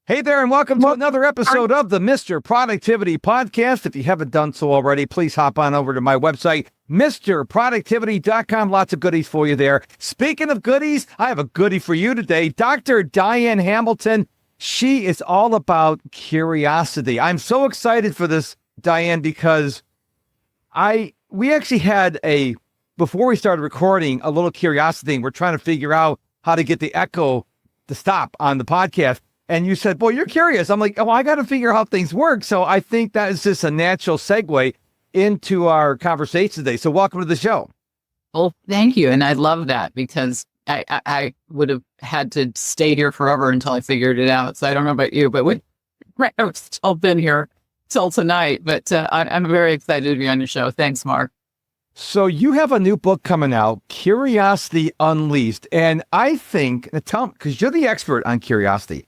Hey there, and welcome to another episode of the Mr. Productivity Podcast. If you haven't done so already, please hop on over to my website, MrProductivity.com. Lots of goodies for you there. Speaking of goodies, I have a goodie for you today. Dr. Diane Hamilton, she is all about curiosity. I'm so excited for this, Diane, because we actually had before we started recording, a little curiosity thing. We're trying to figure out how to get the echo to stop on the podcast. And you said, boy, you're curious. I'm like, oh, I got to figure out how things work. So I think that is just a natural segue into our conversation today. So welcome to the show. Well, thank you. And I love that because I would have had to stay here forever until I figured it out. So I don't know about you, but I've still been here till tonight. But I'm very excited to be on your show. Thanks, Mark. So you have a new book coming out, Curiosity Unleashed. And I think, tell me, because you're the expert on curiosity,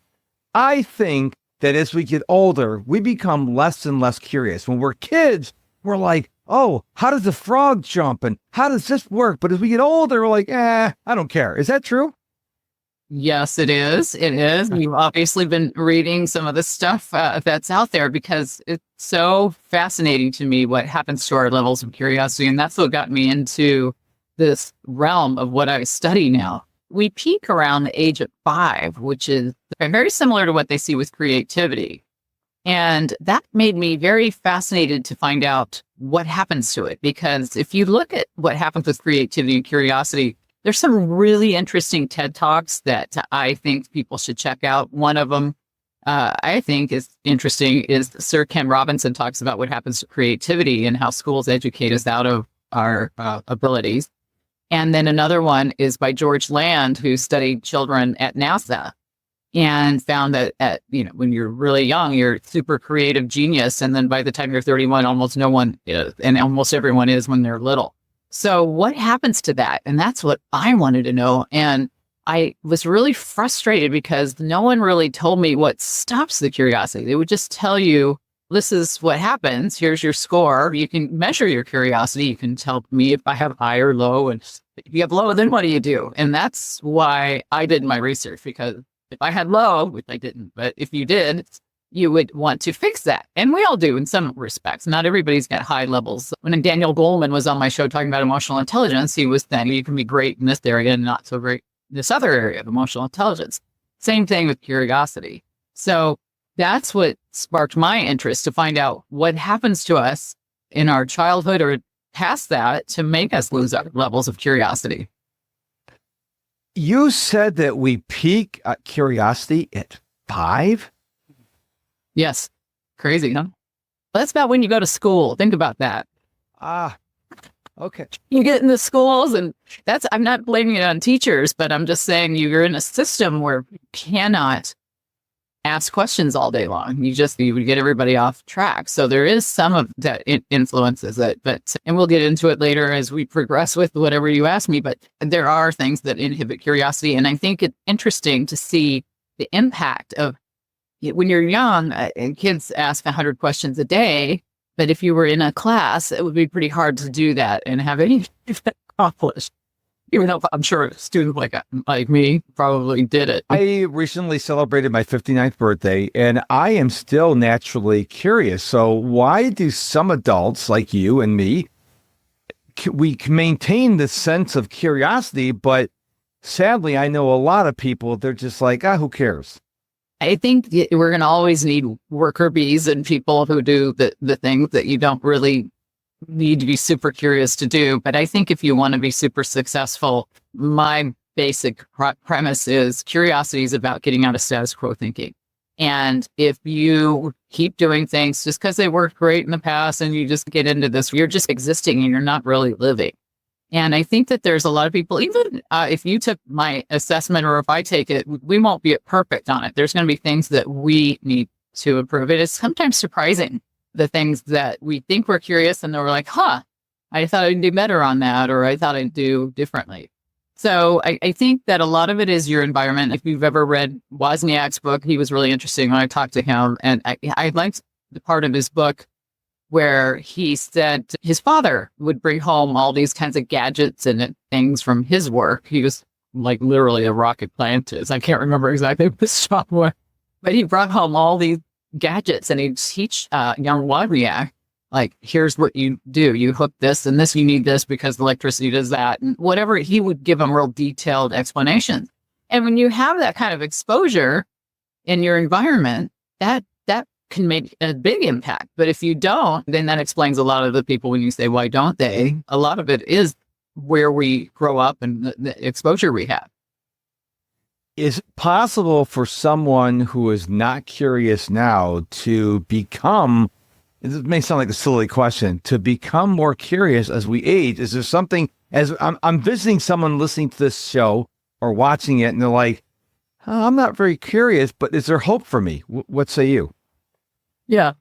I think that as we get older, we become less and less curious. When we're kids, we're like, oh, how does the frog jump? And how does this work? But as we get older, we're like, I don't care. Is that true? Yes, it is. It is. We've obviously been reading some of the stuff that's out there because it's so fascinating to me what happens to our levels of curiosity. And that's what got me into this realm of what I study now. We peak around the age of 5, which is very similar to what they see with creativity. And that made me very fascinated to find out what happens to it. Because if you look at what happens with creativity and curiosity, there's some really interesting TED Talks that I think people should check out. One of them I think is interesting is Sir Ken Robinson talks about what happens to creativity and how schools educate us out of our abilities. And then another one is by George Land, who studied children at NASA and found that when you're really young, you're a super creative genius. And then by the time you're 31, almost no one is, and almost everyone is when they're little. So what happens to that? And that's what I wanted to know. And I was really frustrated because no one really told me what stops the curiosity. They would just tell you, this is what happens. Here's your score. You can measure your curiosity. You can tell me if I have high or low. And if you have low, then what do you do? And that's why I did my research, because if I had low, which I didn't, but if you did, you would want to fix that. And we all do in some respects. Not everybody's got high levels. When Daniel Goleman was on my show talking about emotional intelligence, he was saying you can be great in this area and not so great in this other area of emotional intelligence. Same thing with curiosity. So that's what sparked my interest to find out what happens to us in our childhood or past that to make us lose our levels of curiosity. You said that we peak curiosity at 5? Yes. Crazy, huh? That's about when you go to school. Think about that. Okay. You get into schools and I'm not blaming it on teachers, but I'm just saying you're in a system where you cannot ask questions all day long. You would get everybody off track. So there is some of that influences it, and we'll get into it later as we progress with whatever you ask me, but there are things that inhibit curiosity. And I think it's interesting to see the impact of when you're young and kids ask 100 questions a day, but if you were in a class, it would be pretty hard to do that and have anything accomplished. Even though I'm sure students like me probably did it. I recently celebrated my 59th birthday, and I am still naturally curious. So why do some adults like you and me, we can maintain this sense of curiosity, but sadly, I know a lot of people, they're just like, who cares? I think we're going to always need worker bees and people who do the things that you don't really need to be super curious to do. But I think if you want to be super successful, my basic premise is curiosity is about getting out of status quo thinking. And if you keep doing things just because they worked great in the past and you just get into this, you're just existing and you're not really living. And I think that there's a lot of people, even if you took my assessment or if I take it, we won't be perfect on it. There's going to be things that we need to improve. It is sometimes surprising, the things that we think we're curious and then we're like, I thought I'd do better on that, or I thought I'd do differently. So I think that a lot of it is your environment. If you've ever read Wozniak's book, he was really interesting when I talked to him. And I liked the part of his book where he said his father would bring home all these kinds of gadgets and things from his work. He was like literally a rocket scientist. I can't remember exactly what the shop was. But he brought home all these gadgets and he'd teach young Wozniak, like, here's what you do. You hook this and this, you need this because electricity does that. And whatever, he would give them real detailed explanations. And when you have that kind of exposure in your environment, that can make a big impact. But if you don't, then that explains a lot of the people when you say, why don't they? A lot of it is where we grow up and the exposure we have. Is it possible for someone who is not curious now to become, this may sound like a silly question, to become more curious as we age? Is there something, as I'm visiting someone listening to this show or watching it and they're like, oh, I'm not very curious, but is there hope for me? What say you? Yeah,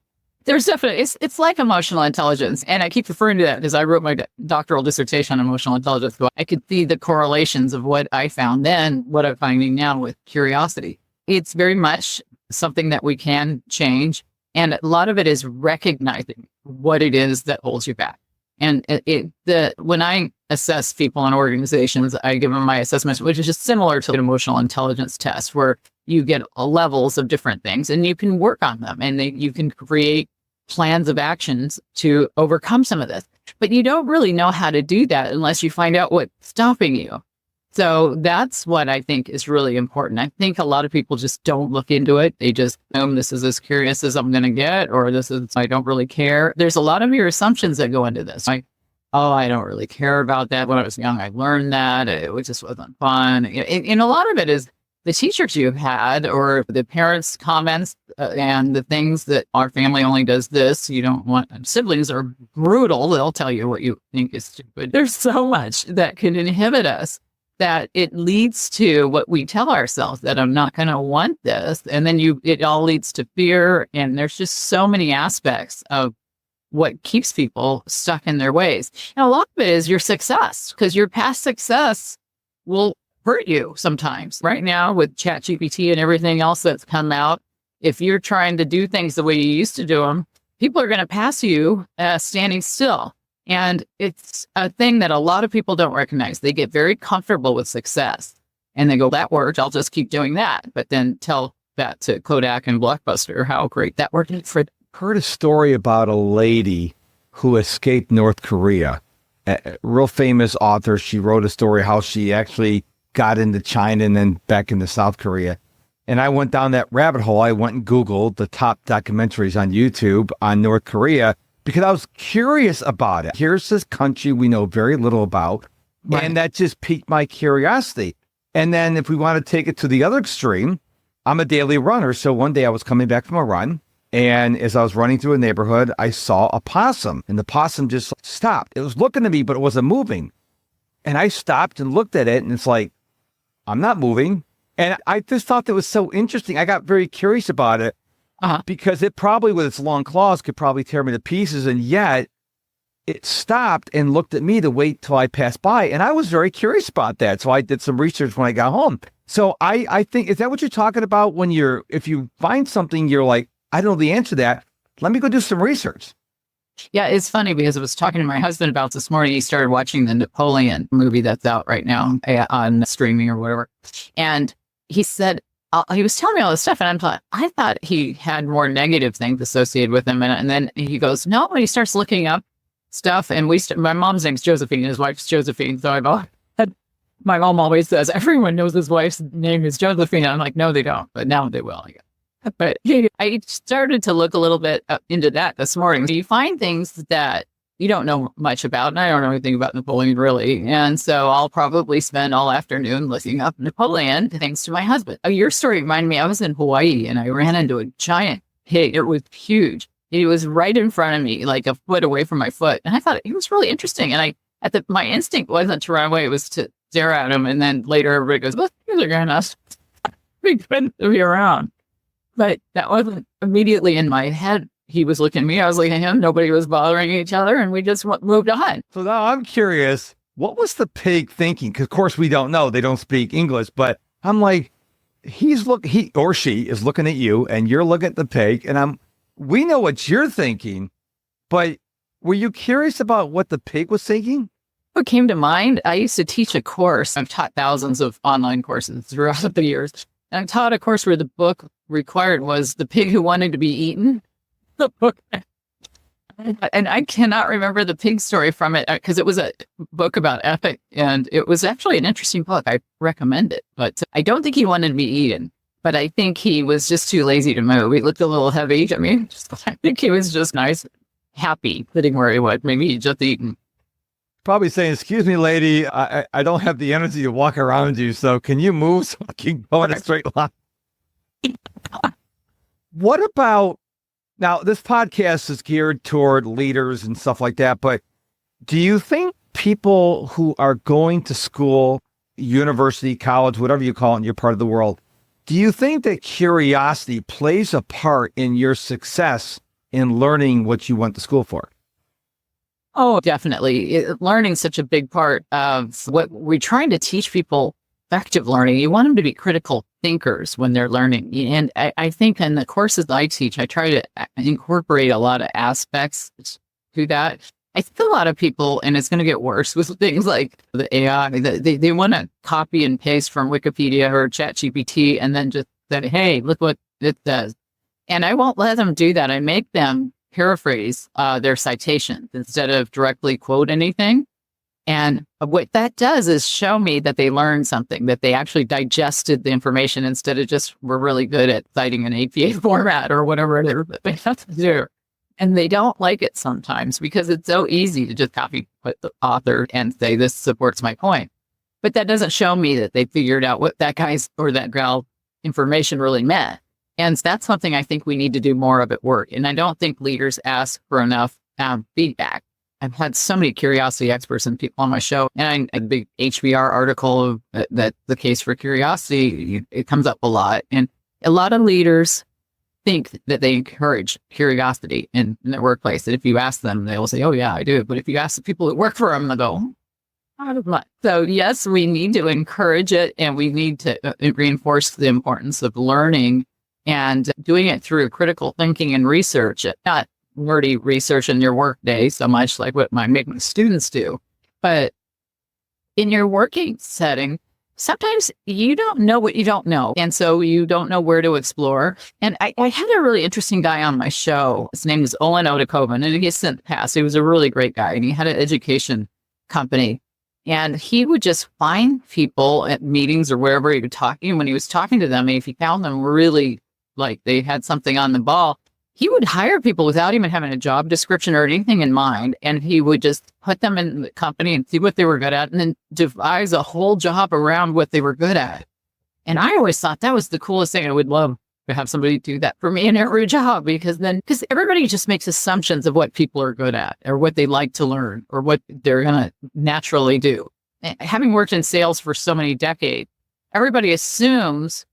there's definitely, it's like emotional intelligence. And I keep referring to that because I wrote my doctoral dissertation on emotional intelligence. So I could see the correlations of what I found then, what I'm finding now with curiosity. It's very much something that we can change. And a lot of it is recognizing what it is that holds you back. And when I assess people in organizations, I give them my assessments, which is just similar to an emotional intelligence test, where you get levels of different things and you can work on them and you can create plans of actions to overcome some of this. But you don't really know how to do that unless you find out what's stopping you. So that's what I think is really important. I think a lot of people just don't look into it. They just assume this is as curious as I'm going to get, or this is, I don't really care. There's a lot of your assumptions that go into this. Like, oh, I don't really care about that. When I was young, I learned that. It just wasn't fun. And a lot of it is the teachers you've had or the parents' comments and the things that our family only does this. You don't want, siblings are brutal. They'll tell you what you think is stupid. There's so much that can inhibit us, that it leads to what we tell ourselves, that I'm not going to want this. And then it all leads to fear. And there's just so many aspects of what keeps people stuck in their ways. And a lot of it is your success, because your past success will hurt you sometimes. Right now with ChatGPT and everything else that's come out, if you're trying to do things the way you used to do them, people are going to pass you standing still. And it's a thing that a lot of people don't recognize. They get very comfortable with success and they go, that worked, I'll just keep doing that. But then tell that to Kodak and Blockbuster, how great that worked for them. Heard a story about a lady who escaped North Korea. A real famous author. She wrote a story how she actually got into China and then back into South Korea. And I went down that rabbit hole. I went and Googled the top documentaries on YouTube on North Korea, because I was curious about it. Here's this country we know very little about, right, and that just piqued my curiosity. And then if we want to take it to the other extreme, I'm a daily runner. So one day I was coming back from a run, and as I was running through a neighborhood, I saw a possum, and the possum just stopped. It was looking at me, but it wasn't moving. And I stopped and looked at it, and it's like, I'm not moving. And I just thought that was so interesting. I got very curious about it. Because it probably, with its long claws, could probably tear me to pieces. And yet it stopped and looked at me to wait till I passed by. And I was very curious about that. So I did some research when I got home. So I think, is that what you're talking about when if you find something, you're like, I don't know the answer to that. Let me go do some research. Yeah, it's funny because I was talking to my husband about this morning. He started watching the Napoleon movie that's out right now on streaming or whatever. And he said, he was telling me all this stuff, and I thought he had more negative things associated with him. And then he goes, no, and he starts looking up stuff. And my mom's name's Josephine, his wife's Josephine. So my mom always says, everyone knows his wife's name is Josephine. And I'm like, no, they don't, but now they will. But I started to look a little bit into that this morning. So you find things that you don't know much about, and I don't know anything about Napoleon really. And so I'll probably spend all afternoon looking up Napoleon, thanks to my husband. Your story reminded me, I was in Hawaii and I ran into a giant pig. It was huge. It was right in front of me, like a foot away from my foot. And I thought it was really interesting. And my instinct wasn't to run away, it was to stare at him. And then later everybody goes, well, these are going to be good to be around. But that wasn't immediately in my head. He was looking at me, I was looking at him, nobody was bothering each other, and we just moved on. So now I'm curious, what was the pig thinking? Because of course we don't know, they don't speak English, but I'm like, he or she is looking at you and you're looking at the pig, and we know what you're thinking, but were you curious about what the pig was thinking? What came to mind, I used to teach a course. I've taught thousands of online courses throughout the years. And I taught a course where the book required was The Pig Who Wanted to Be Eaten. The book. And I cannot remember the pig story from it because it was a book about ethics, and it was actually an interesting book. I recommend it, but I don't think he wanted to be eaten. But I think he was just too lazy to move. He looked a little heavy. I mean, I think he was just nice, happy sitting where he was. Maybe he just eaten. Probably saying, "Excuse me, lady, I don't have the energy to walk around you, so can you move so I can go in a straight line?" What about, now this podcast is geared toward leaders and stuff like that, but do you think people who are going to school, university, college, whatever you call it in your part of the world, do you think that curiosity plays a part in your success in learning what you went to school for? Oh, definitely. Learning's such a big part of what we're trying to teach people. Effective learning. You want them to be critical thinkers when they're learning. And I think in the courses I teach, I try to incorporate a lot of aspects to that. I think a lot of people, and it's going to get worse with things like the AI, they want to copy and paste from Wikipedia or ChatGPT and then just say, hey, look what it says. And I won't let them do that. I make them paraphrase their citations instead of directly quote anything. And what that does is show me that they learned something, that they actually digested the information instead of just were really good at citing an APA format or whatever they have to do. And they don't like it sometimes because it's so easy to just copy what the author and say, this supports my point. But that doesn't show me that they figured out what that guy's or that gal information really meant. And that's something I think we need to do more of at work. And I don't think leaders ask for enough feedback. I've had so many curiosity experts and people on my show, and a big HBR article that the case for curiosity, it comes up a lot. And a lot of leaders think that they encourage curiosity in their workplace. And if you ask them, they will say, oh yeah, I do. But if you ask the people that work for them, they'll go, not as much. So yes, we need to encourage it, and we need to reinforce the importance of learning and doing it through critical thinking and research, not nerdy research in your work day so much like what my students do. But in your working setting, sometimes you don't know what you don't know. And so you don't know where to explore. And I had a really interesting guy on my show. His name is Owen Odakoven, and he's since passed. He was a really great guy, and he had an education company. And he would just find people at meetings or wherever he was talking. When he was talking to them, if he found them really like they had something on the ball, he would hire people without even having a job description or anything in mind. And he would just put them in the company and see what they were good at and then devise a whole job around what they were good at. And I always thought that was the coolest thing. I would love to have somebody do that for me in every job, because everybody just makes assumptions of what people are good at or what they like to learn or what they're going to naturally do. Having worked in sales for so many decades, everybody assumes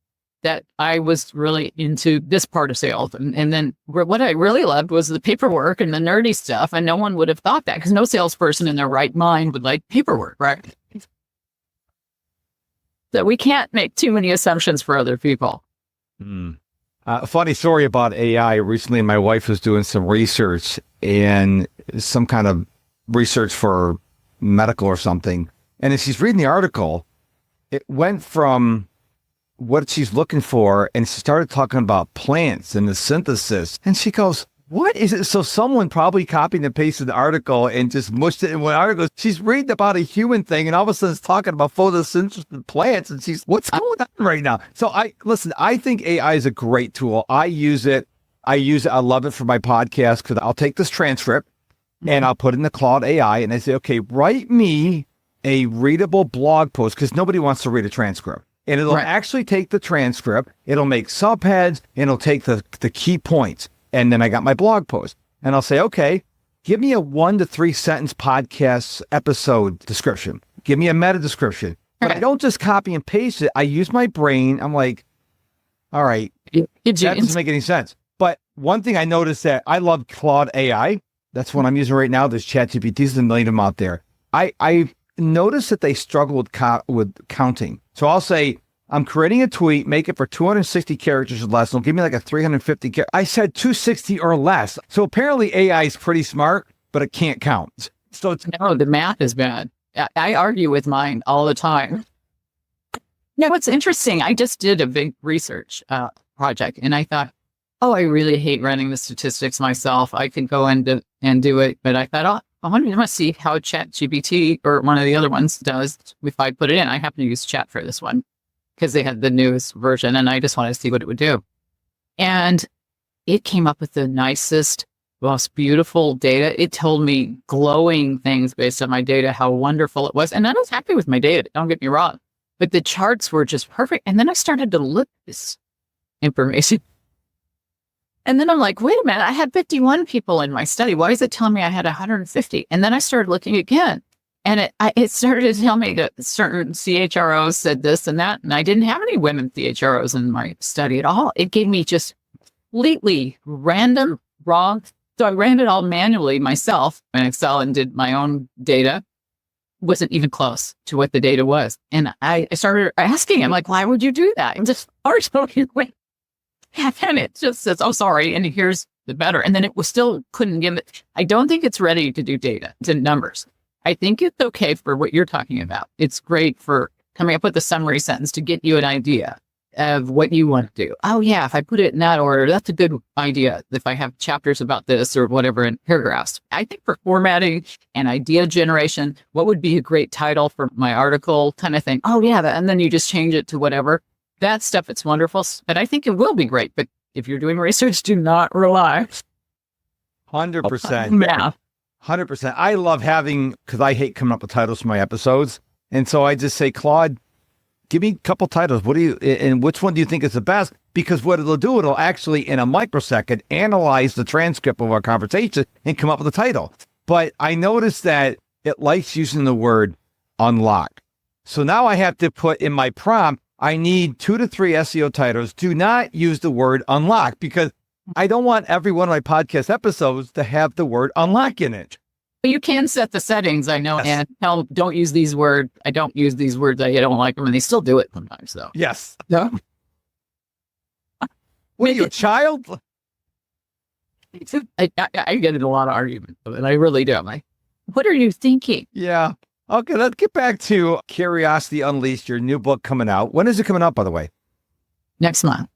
that I was really into this part of sales. And then what I really loved was the paperwork and the nerdy stuff. And no one would have thought that, because no salesperson in their right mind would like paperwork, right? So we can't make too many assumptions for other people. A funny story about AI. Recently, my wife was doing some research, and some kind of research for medical or something. And as she's reading the article, it went from what she's looking for, and she started talking about plants and the synthesis. And she goes, what is it? So someone probably copied and pasted the article and just mushed it in one article. She's reading about a human thing, and all of a sudden it's talking about photosynthesis and plants, and she's, what's going on right now? So I think AI is a great tool. I use it. I love it for my podcast, because I'll take this transcript and I'll put it in the Claude AI, and I say, okay, write me a readable blog post, because nobody wants to read a transcript. And it'll actually take the transcript, it'll make subheads, and it'll take the key points. And then I got my blog post. And I'll say, okay, give me a 1 to 3 sentence podcast episode description. Give me a meta description. But I don't just copy and paste it. I use my brain. I'm like, all right, that doesn't make any sense. But one thing I noticed, that I love Claude AI. That's what I'm using right now. There's ChatGPT. There's a million of them out there. I noticed that they struggle with counting. So I'll say, I'm creating a tweet, make it for 260 characters or less. It'll give me like a 350 character. I said 260 or less. So apparently AI is pretty smart, but it can't count. So no, the math is bad. I argue with mine all the time. No, what's interesting, I just did a big research project and I thought, oh, I really hate running the statistics myself. I could go and do it. But I thought, oh, I want to see how ChatGPT or one of the other ones does if I put it in. I happen to use Chat for this one because they had the newest version and I just wanted to see what it would do. And it came up with the nicest, most beautiful data. It told me glowing things based on my data, how wonderful it was. And I was happy with my data, don't get me wrong. But the charts were just perfect. And then I started to look at this information. And then I'm like, wait a minute, I had 51 people in my study. Why is it telling me I had 150? And then I started looking again. And it started to tell me that certain CHROs said this and that. And I didn't have any women CHROs in my study at all. It gave me just completely random, wrong. So I ran it all manually myself in Excel and did my own data. Wasn't even close to what the data was. And I started asking him, like, why would you do that? And just, and it just says, oh, sorry. And here's the better. And then it was still couldn't give it. I don't think it's ready to do data, to numbers. I think it's okay for what you're talking about. It's great for coming up with a summary sentence to get you an idea of what you want to do. Oh, yeah, if I put it in that order, that's a good idea. If I have chapters about this or whatever in paragraphs. I think for formatting and idea generation, what would be a great title for my article kind of thing? Oh, yeah, and then you just change it to whatever. That stuff, it's wonderful. But I think it will be great. But if you're doing research, do not rely 100%. Math. 100%. I love having, because I hate coming up with titles for my episodes. And so I just say, Claude, give me a couple titles. What do you, and which one do you think is the best? Because what it'll do, it'll actually in a microsecond analyze the transcript of our conversation and come up with a title. But I noticed that it likes using the word unlock. So now I have to put in my prompt, I need 2 to 3 SEO titles. Do not use the word unlock because I don't want every one of my podcast episodes to have the word unlock in it. But you can set the settings, I know, and tell them, don't use these words. I don't use these words. I don't like them. And they still do it sometimes, though. Yes. Yeah. What are you, a child? I get in a lot of arguments, and I really do. I'm like, what are you thinking? Yeah. Okay, let's get back to Curiosity Unleashed, your new book coming out. When is it coming out, by the way? Next month.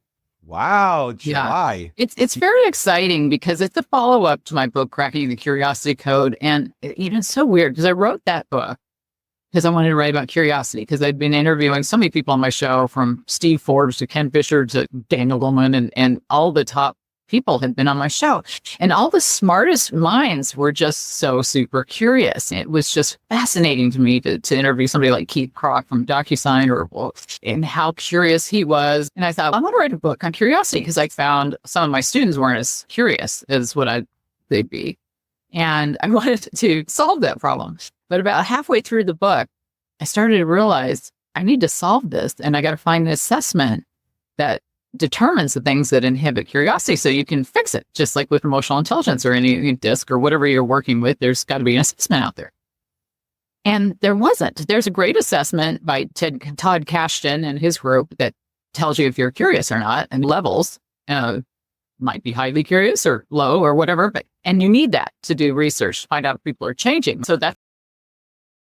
Wow, July. Yeah. It's very exciting because it's a follow-up to my book, Cracking the Curiosity Code. And it's so weird because I wrote that book because I wanted to write about curiosity because I'd been interviewing so many people on my show, from Steve Forbes to Ken Fisher to Daniel Goleman, and all the top people had been on my show. And all the smartest minds were just so super curious. It was just fascinating to me to interview somebody like Keith Kroc from DocuSign and how curious he was. And I thought, I want to write a book on curiosity because I found some of my students weren't as curious as what they'd be. And I wanted to solve that problem. But about halfway through the book, I started to realize I need to solve this. And I got to find an assessment that determines the things that inhibit curiosity so you can fix it. Just like with emotional intelligence or any DISC or whatever you're working with, there's got to be an assessment out there. And there wasn't. There's a great assessment by Todd Kashdan and his group that tells you if you're curious or not, and levels might be highly curious or low or whatever. And you need that to do research, to find out if people are changing. So that's